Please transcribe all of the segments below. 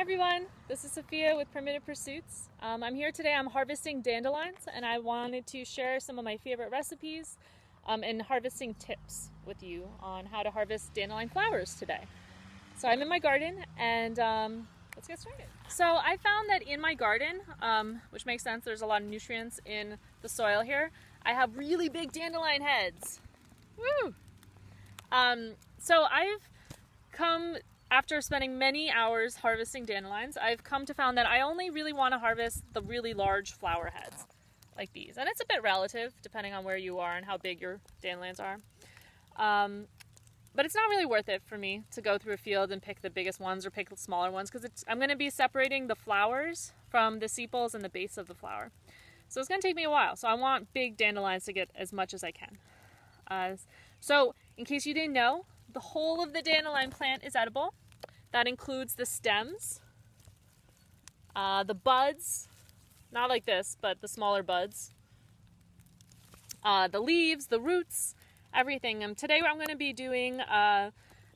everyone, this is Sophia with Primitive Pursuits. I'm here today, I'm harvesting dandelions, and I wanted to share some of my favorite recipes and harvesting tips with you on how to harvest dandelion flowers today. So I'm in my garden and let's get started. So I found that in my garden, which makes sense, there's a lot of nutrients in the soil here, I have really big dandelion heads. Woo! So I've come, after spending many hours harvesting dandelions, I've come to find that I only really want to harvest the really large flower heads like these. And it's a bit relative depending on where you are and how big your dandelions are. But it's not really worth it for me to go through a field and pick the biggest ones or pick the smaller ones because I'm going to be separating the flowers from the sepals and the base of the flower. So it's going to take me a while. So I want big dandelions to get as much as I can. So in case you didn't know, the whole of the dandelion plant is edible. That includes the stems, the buds, not like this, but the smaller buds, the leaves, the roots, everything. Today I'm going to be doing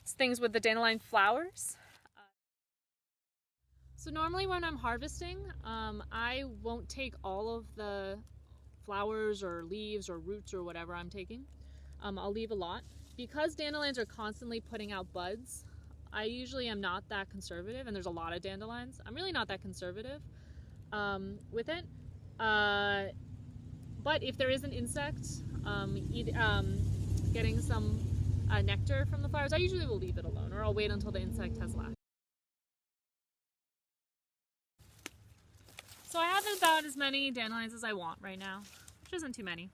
things with the dandelion flowers. So normally when I'm harvesting, I won't take all of the flowers or leaves or roots or whatever I'm taking. I'll leave a lot. Because dandelions are constantly putting out buds, I usually am not that conservative, and there's a lot of dandelions. I'm really not that conservative with it. But if there is an insect getting some nectar from the flowers, I usually will leave it alone, or I'll wait until the insect has left. So I have about as many dandelions as I want right now, which isn't too many.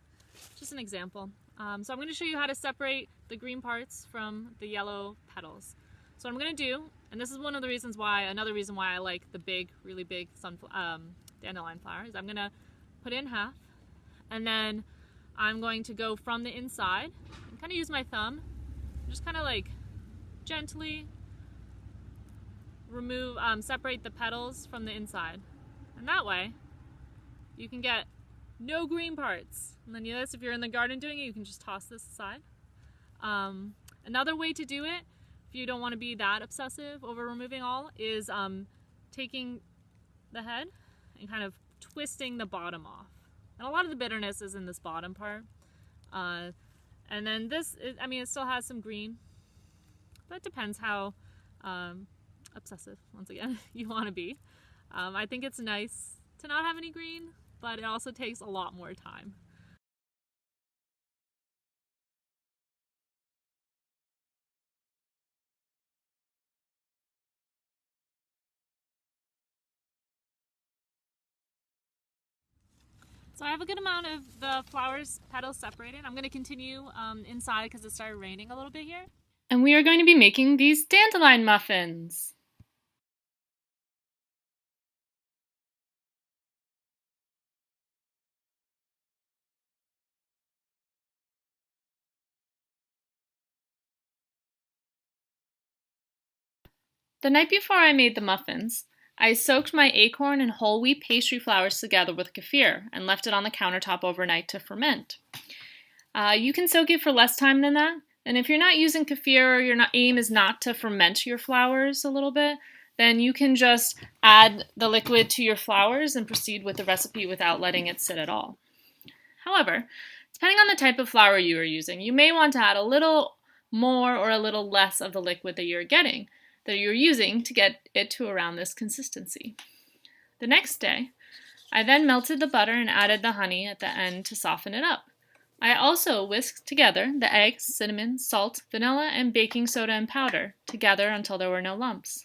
Just an example. So I'm going to show you how to separate the green parts from the yellow petals. So what I'm going to do, and this is another reason why I like the big, really big dandelion flowers, I'm going to put it in half, and then I'm going to go from the inside and kind of use my thumb, just kind of like gently separate the petals from the inside. And that way, you can get no green parts. And then if you're in the garden doing it, you can just toss this aside. Another way to do it, if you don't want to be that obsessive over removing all, is taking the head and kind of twisting the bottom off. And a lot of the bitterness is in this bottom part. And then it still has some green, but it depends how obsessive, once again, you want to be. I think it's nice to not have any green, but it also takes a lot more time. So I have a good amount of the flowers petals separated. I'm going to continue inside because it started raining a little bit here. And we are going to be making these dandelion muffins. The night before I made the muffins, I soaked my acorn and whole wheat pastry flours together with kefir and left it on the countertop overnight to ferment. You can soak it for less time than that, and if you're not using kefir or your aim is not to ferment your flours a little bit, then you can just add the liquid to your flours and proceed with the recipe without letting it sit at all. However, depending on the type of flour you are using, you may want to add a little more or a little less of the liquid that you're using to get it to around this consistency. The next day, I then melted the butter and added the honey at the end to soften it up. I also whisked together the eggs, cinnamon, salt, vanilla, and baking soda and powder together until there were no lumps.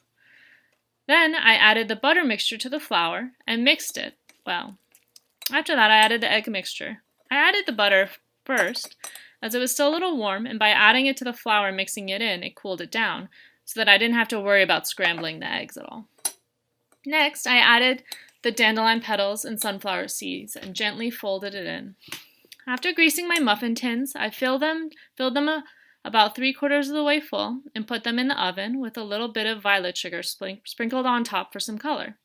Then I added the butter mixture to the flour and mixed it well. After that, I added the egg mixture. I added the butter first as it was still a little warm, and by adding it to the flour and mixing it in, it cooled it down, so that I didn't have to worry about scrambling the eggs at all. Next, I added the dandelion petals and sunflower seeds and gently folded it in. After greasing my muffin tins, I filled them about 3/4 of the way full and put them in the oven with a little bit of violet sugar sprinkled on top for some color.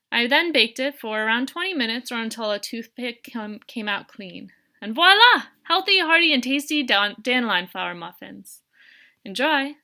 I then baked it for around 20 minutes or until a toothpick came out clean. And voila! Healthy, hearty, and tasty dandelion flower muffins. Enjoy!